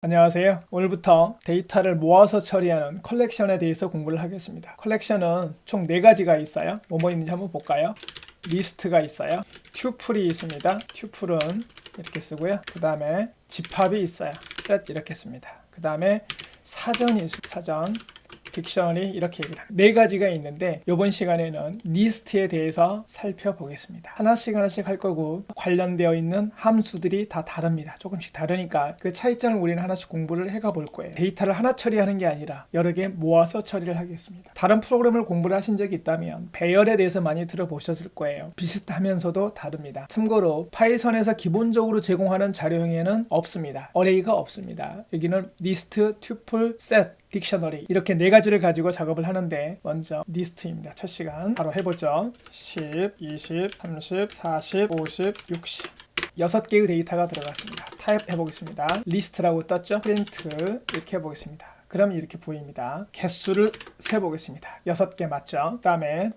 안녕하세요. 오늘부터 데이터를 모아서 처리하는 컬렉션에 대해서 공부를 하겠습니다. 컬렉션은 총 4가지가 있어요. 뭐뭐 있는지 한번 볼까요? 리스트가 있어요. 튜플이 있습니다. 튜플은 이렇게 쓰고요. 그 다음에 집합이 있어요. 셋 이렇게 씁니다. 그 다음에 사전이 있습니다. 사전, 딕셔너리 이렇게 얘기를 합니다. 4가지가 있는데 이번 시간에는 리스트에 대해서 살펴보겠습니다. 하나씩 할 거고 관련되어 있는 함수들이 다 다릅니다. 조금씩 다르니까 그 차이점을 우리는 하나씩 공부를 해가 볼 거예요. 데이터를 하나 처리하는 게 아니라 여러 개 모아서 처리를 하겠습니다. 다른 프로그램을 공부를 하신 적이 있다면 배열에 대해서 많이 들어보셨을 거예요. 비슷하면서도 다릅니다. 참고로 파이썬에서 기본적으로 제공하는 자료형에는 없습니다. 어레이가 없습니다. 여기는 리스트, 튜플, 셋, 딕셔너리 이렇게 4가지를 가지고 작업을 하는데 먼저 리스트입니다. 첫 시간 바로 해보죠. 10, 20, 30, 40, 50, 60 6개의 데이터가 들어갔습니다. 타입 해보겠습니다. 리스트라고 떴죠? 프린트 이렇게 해보겠습니다. 그럼 이렇게 보입니다. 개수를 세보겠습니다. 6개 맞죠? 그 다음에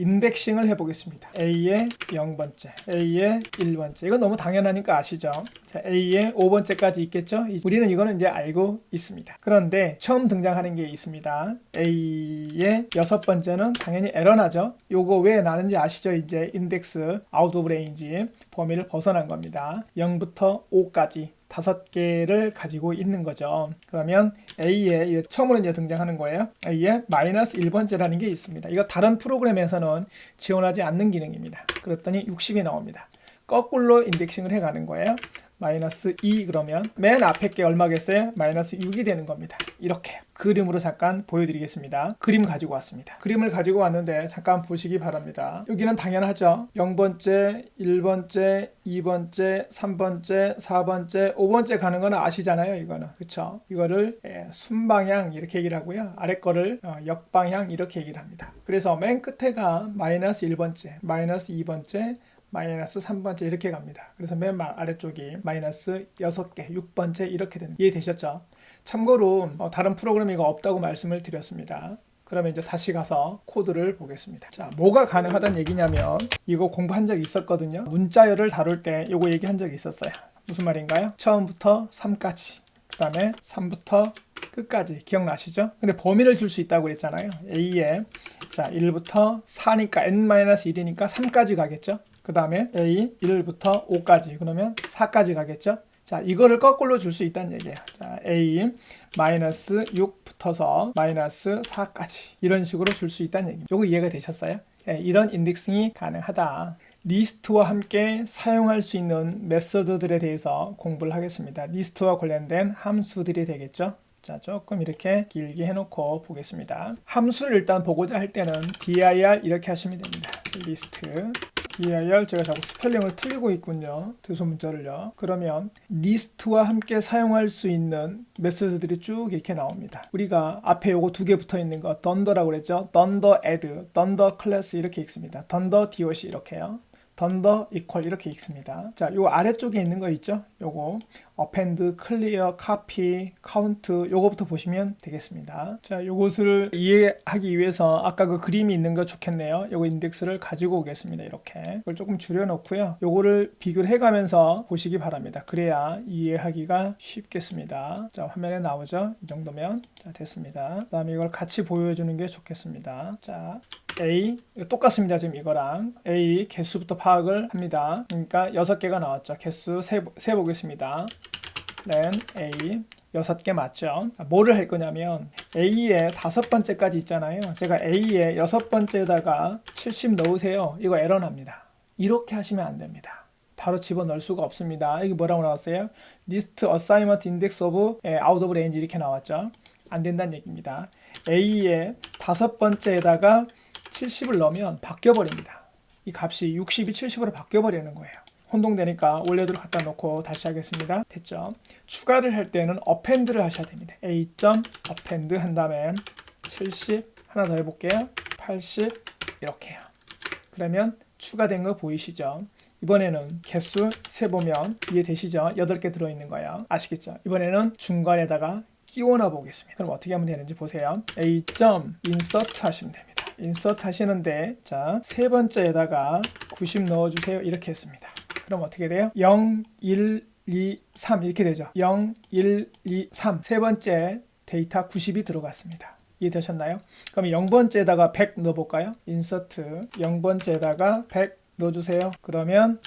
인덱싱을 해보겠습니다. A의 0번째, A의 1번째. 이건 너무 당연하니까 아시죠? 자, A의 5번째까지 있겠죠? 우리는 이거는 이제 알고 있습니다. 그런데 처음 등장하는 게 있습니다. A의 6번째는 당연히 에러나죠? 요거 왜 나는지 아시죠? 이제 인덱스 아웃 오브 레인지 범위를 벗어난 겁니다. 0부터 5까지 5개를 가지고 있는 거죠. 그러면 A에 처음으로 이제 등장하는 거예요. A에 마이너스 1번째라는 게 있습니다. 이거 다른 프로그램에서는 지원하지 않는 기능입니다. 그랬더니 60이 나옵니다. 거꾸로 인덱싱을 해가는 거예요. 마이너스 2 그러면 맨 앞에 게 얼마겠어요? 마이너스 6이 되는 겁니다. 이렇게 그림으로 잠깐 보여드리겠습니다. 그림 가지고 왔습니다. 그림을 가지고 왔는데 잠깐 보시기 바랍니다. 여기는 당연하죠. 0번째, 1번째, 2번째, 3번째, 4번째, 5번째 가는 거는 아시잖아요. 이거는 그쵸? 이거를 순방향 이렇게 얘기를 하고요. 아래 거를 역방향 이렇게 얘기를 합니다. 그래서 맨 끝에가 마이너스 1번째, 마이너스 2번째, 마이너스 3번째 이렇게 갑니다. 그래서 맨 아래쪽이 마이너스 6개, 6번째 이렇게 되는 이해되셨죠? 참고로 다른 프로그램이 이거 없다고 말씀을 드렸습니다. 그러면 이제 다시 가서 코드를 보겠습니다. 자, 뭐가 가능하다는 얘기냐면 이거 공부한 적이 있었거든요. 문자열을 다룰 때 이거 얘기한 적이 있었어요. 무슨 말인가요? 처음부터 3까지 그 다음에 3부터 끝까지 기억나시죠? 근데 범위를 줄 수 있다고 그랬잖아요. A에 자 1부터 4니까 n-1이니까 3까지 가겠죠? 그 다음에 A 1부터 5까지 그러면 4까지 가겠죠? 자 이거를 거꾸로 줄 수 있다는 얘기예요. 자 A 마이너스 6 붙어서 마이너스 4까지 이런 식으로 줄 수 있다는 얘기입니다. 요거 이해가 되셨어요? 네, 이런 인덱싱이 가능하다. 리스트와 함께 사용할 수 있는 메서드들에 대해서 공부를 하겠습니다. 리스트와 관련된 함수들이 되겠죠? 자, 조금 이렇게 길게 해놓고 보겠습니다. 함수를 일단 보고자 할 때는 dir 이렇게 하시면 됩니다. 리스트 dir 제가 자꾸 스펠링을 틀리고 있군요. 대소문자를요. 그러면 리스트와 함께 사용할 수 있는 메소드들이 쭉 이렇게 나옵니다. 우리가 앞에 요거 2개 붙어 있는 거 던더라고 그랬죠. 던더 add, 던더 클래스 이렇게 읽습니다. 던더 dot 이렇게요. 던더 이퀄 이렇게 읽습니다. 자, 요 아래쪽에 있는 거 있죠? 요거 append, clear, copy, count 요거부터 보시면 되겠습니다. 자, 요것을 이해하기 위해서 아까 그 그림이 있는 거 좋겠네요. 요거 인덱스를 가지고 오겠습니다. 이렇게 이걸 조금 줄여 놓고요. 요거를 비교를 해가면서 보시기 바랍니다. 그래야 이해하기가 쉽겠습니다. 자, 화면에 나오죠? 이 정도면 자, 됐습니다. 그 다음에 이걸 같이 보여주는 게 좋겠습니다. 자, A 똑같습니다. 지금 이거랑 A 개수부터 파악을 합니다. 그러니까 6개가 나왔죠. 개수 세보겠습니다. then A 6개 맞죠? 뭐를 할 거냐면 A의 5번째까지 있잖아요. 제가 A의 6번째에다가 70 넣으세요. 이거 에러 납니다. 이렇게 하시면 안 됩니다. 바로 집어넣을 수가 없습니다. 이게 뭐라고 나왔어요? List Assignment Index of Out of Range 이렇게 나왔죠. 안 된다는 얘기입니다. A의 5번째에다가 70을 넣으면 바뀌어버립니다. 이 값이 60이 70으로 바뀌어버리는 거예요. 혼동되니까 원래대로 갖다 놓고 다시 하겠습니다. 됐죠? 추가를 할 때는 append를 하셔야 됩니다. A.append 한 다음에 70 하나 더 해볼게요. 80 이렇게요. 그러면 추가된 거 보이시죠? 이번에는 개수 세보면 이해되시죠? 8개 들어있는 거예요. 아시겠죠? 이번에는 중간에다가 끼워넣어 보겠습니다. 그럼 어떻게 하면 되는지 보세요. A.insert 하시면 됩니다. 인서트 하시는데 자, 세 번째에다가 90 넣어주세요. 이렇게 했습니다. 그럼 어떻게 돼요? 0, 1, 2, 3 이렇게 되죠. 0, 1, 2, 3 세 번째 데이터 90이 들어갔습니다. 이해되셨나요? 그럼 0번째에다가 100 넣어볼까요? 인서트 0번째에다가 100 넣어주세요. 그러면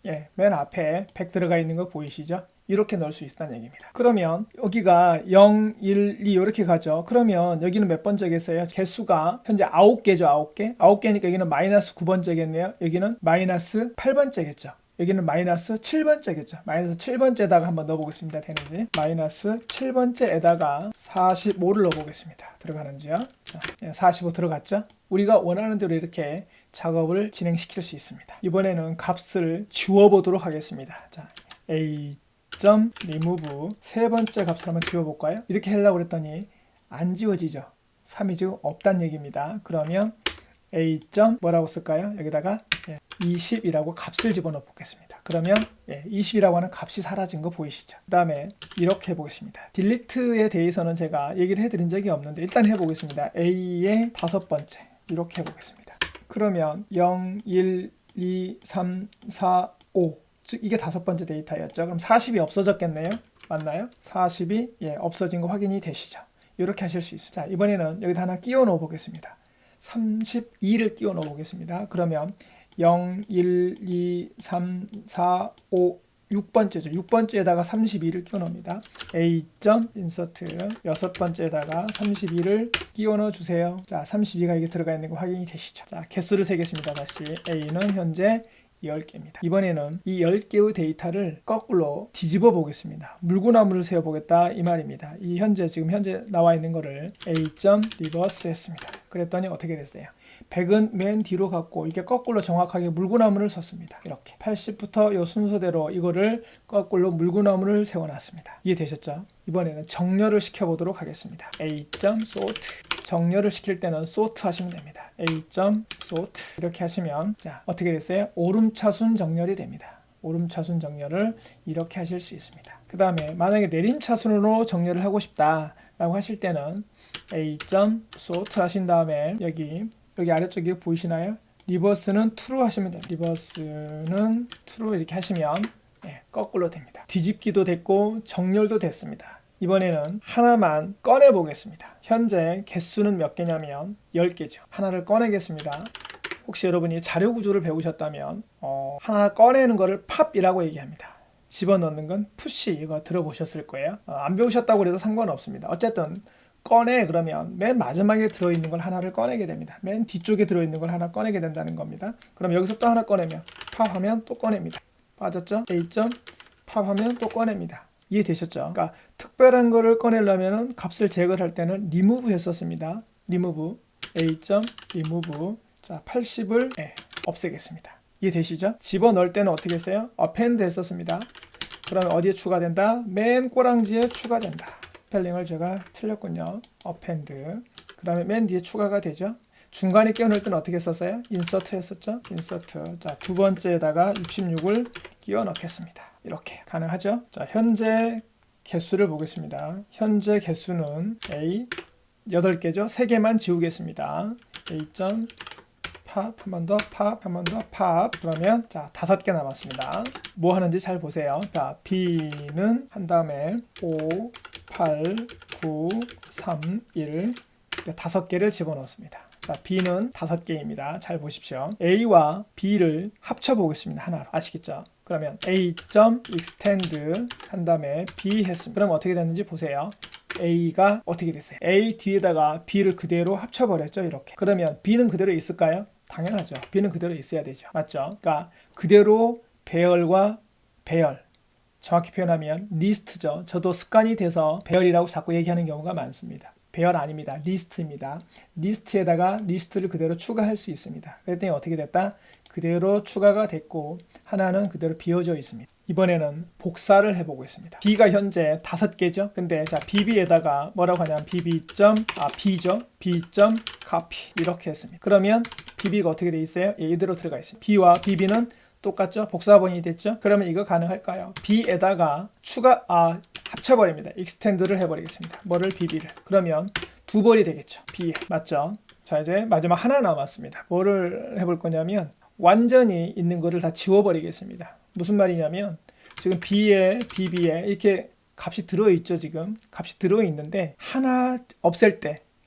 맨 앞에 100 들어가 있는 거 보이시죠? 이렇게 넣을 수 있다는 얘기입니다. 그러면 여기가 0, 1, 2 이렇게 가죠. 그러면 여기는 몇 번째겠어요? 개수가 현재 9개죠. 9개. 9개니까 여기는 마이너스 9번째겠네요. 여기는 마이너스 8번째겠죠. 여기는 마이너스 7번째겠죠. 마이너스 7번째에다가 한번 넣어보겠습니다. 되는지. 마이너스 7번째에다가 45를 넣어보겠습니다. 들어가는지요? 자, 45 들어갔죠? 우리가 원하는 대로 이렇게 작업을 진행시킬 수 있습니다. 이번에는 값을 지워보도록 하겠습니다. 자, a remove 세 번째 값을 한번 지워볼까요? 이렇게 하려고 그랬더니 안 지워지죠. 3이 지금 없다는 얘기입니다. 그러면 a 뭐라고 쓸까요? 여기다가 20이라고 값을 집어넣어 보겠습니다. 그러면 20이라고 하는 값이 사라진 거 보이시죠? 그 다음에 이렇게 해보겠습니다. 딜리트에 대해서는 제가 얘기를 해드린 적이 없는데 일단 해보겠습니다. a의 다섯 번째 이렇게 해보겠습니다. 그러면 0, 1, 2, 3, 4, 5 즉 이게 다섯 번째 데이터였죠. 그럼 40이 없어졌겠네요. 맞나요? 40이 없어진 거 확인이 되시죠? 이렇게 하실 수 있습니다. 자, 이번에는 여기다 하나 끼워 넣어 보겠습니다. 32를 끼워 넣어 보겠습니다. 그러면 0, 1, 2, 3, 4, 5, 6번째죠. 6번째에다가 32를 끼워 넣습니다. a. insert 여섯 번째에다가 32를 끼워 넣어 주세요. 자, 32가 이게 들어가 있는 거 확인이 되시죠? 자, 개수를 세겠습니다. 다시 a는 현재 10개입니다. 이번에는 이 10개의 데이터를 거꾸로 뒤집어 보겠습니다. 물구나무를 세워 보겠다 이 말입니다. 이 지금 현재 나와 있는 거를 a.reverse 했습니다. 그랬더니 어떻게 됐어요? 100은 맨 뒤로 갔고 이게 거꾸로 정확하게 물구나무를 섰습니다. 이렇게 80부터 이 순서대로 이거를 거꾸로 물구나무를 세워놨습니다. 이해되셨죠? 이번에는 정렬을 시켜보도록 하겠습니다. a.sort 정렬을 시킬 때는 sort 하시면 됩니다. a.sort 이렇게 하시면 자 어떻게 됐어요? 오름차순 정렬이 됩니다. 오름차순 정렬을 이렇게 하실 수 있습니다. 그 다음에 만약에 내림차순으로 정렬을 하고 싶다 라고 하실 때는 a.sort 하신 다음에 여기 아래쪽에 보이시나요? 리버스는 true 하시면 됩니다. 리버스는 true 이렇게 하시면 거꾸로 됩니다. 뒤집기도 됐고 정렬도 됐습니다. 이번에는 하나만 꺼내 보겠습니다. 현재 개수는 몇 개냐면 10개죠. 하나를 꺼내겠습니다. 혹시 여러분이 자료 구조를 배우셨다면 하나 꺼내는 거를 팝이라고 얘기합니다. 집어넣는 건 푸시 이거 들어보셨을 거예요. 안 배우셨다고 해도 상관없습니다. 어쨌든 꺼내 그러면 맨 마지막에 들어있는 걸 하나를 꺼내게 됩니다. 맨 뒤쪽에 들어있는 걸 하나 꺼내게 된다는 겁니다. 그럼 여기서 또 하나 꺼내면 팝하면 또 꺼냅니다. 빠졌죠? a. 팝하면 또 꺼냅니다. 이해되셨죠? 그러니까 특별한 거를 꺼내려면 값을 제거할 때는 remove 했었습니다. remove a. remove 자 80을 없애겠습니다. 이해되시죠? 집어넣을 때는 어떻게 했어요? append 했었습니다. 그러면 어디에 추가된다? 맨 꼬랑지에 추가된다. 스펠링을 제가 틀렸군요. append 그 다음에 맨 뒤에 추가가 되죠. 중간에 끼워 넣을 때는 어떻게 썼어요? insert 했었죠. insert 자 두 번째에다가 66을 끼워 넣겠습니다. 이렇게 가능하죠. 자 현재 개수를 보겠습니다. 현재 개수는 a 8개죠. 3개만 지우겠습니다. a. 팝 한 번 더 팝 한 번 더 팝 그러면 자 5개 남았습니다. 뭐 하는지 잘 보세요. 자 b는 한 다음에 5 8 9 3 1 5개를 집어넣습니다. 자 b는 5개입니다. 잘 보십시오. a와 b를 합쳐 보겠습니다. 하나로 아시겠죠? 그러면 a.extend 한 다음에 b 했습니다. 그럼 어떻게 됐는지 보세요. a가 어떻게 됐어요? a 뒤에다가 b를 그대로 합쳐버렸죠. 이렇게. 그러면 b는 그대로 있을까요? 당연하죠. b는 그대로 있어야 되죠. 맞죠? 그러니까 그대로 배열과 배열 정확히 표현하면 리스트죠. 저도 습관이 돼서 배열이라고 자꾸 얘기하는 경우가 많습니다. 배열 아닙니다. 리스트입니다. 리스트에다가 리스트를 그대로 추가할 수 있습니다. 그랬더니 어떻게 됐다? 그대로 추가가 됐고 하나는 그대로 비워져 있습니다. 이번에는 복사를 해보고 있습니다. b가 현재 5개죠. 근데 자 bb에다가 뭐라고 하냐면 b죠. b.copy 이렇게 했습니다. 그러면 bb가 어떻게 돼 있어요? 이대로 들어가 있습니다. b와 bb는 똑같죠? 복사본이 됐죠? 그러면 이거 가능할까요? b에다가 합쳐버립니다. extend를 해버리겠습니다. 뭐를 bb를. 그러면 2번이 되겠죠. b 맞죠? 자 이제 마지막 하나 남았습니다. 뭐를 해볼 거냐면 완전히 있는 거를 다 지워버리겠습니다. 무슨 말이냐면 지금 B에 BB에 이렇게 값이 들어있죠. 지금 값이 들어있는데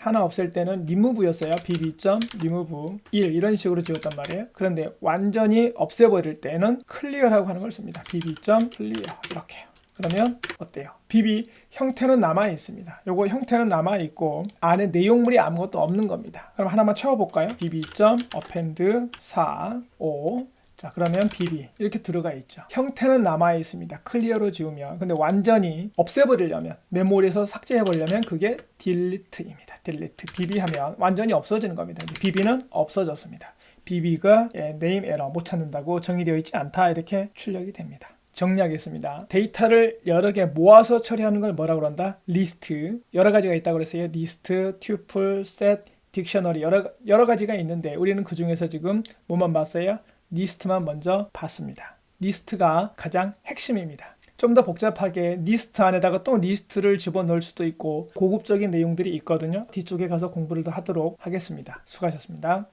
하나 없앨 때는 remove였어요. bb.remove 1 이런 식으로 지웠단 말이에요. 그런데 완전히 없애버릴 때는 clear라고 하는 걸 씁니다. bb.clear 이렇게요. 그러면 어때요? bb 형태는 남아 있습니다. 요거 형태는 남아 있고 안에 내용물이 아무것도 없는 겁니다. 그럼 하나만 채워볼까요? bb.append 4 5 자, 그러면 bb 이렇게 들어가 있죠. 형태는 남아 있습니다. 클리어로 지우면. 근데 완전히 없애버리려면, 메모리에서 삭제해버리려면 그게 delete입니다. delete. bb 하면 완전히 없어지는 겁니다. bb는 없어졌습니다. bb가 네임 에러 못 찾는다고 정의되어 있지 않다 이렇게 출력이 됩니다. 정리하겠습니다. 데이터를 여러 개 모아서 처리하는 걸 뭐라고 그런다? 리스트. 여러 가지가 있다고 그랬어요. 리스트, 튜플, 셋, 딕셔너리 여러 가지가 있는데 우리는 그 중에서 지금 뭐만 봤어요? 리스트만 먼저 봤습니다. 리스트가 가장 핵심입니다. 좀 더 복잡하게 리스트 안에다가 또 리스트를 집어넣을 수도 있고 고급적인 내용들이 있거든요. 뒤쪽에 가서 공부를 더 하도록 하겠습니다. 수고하셨습니다.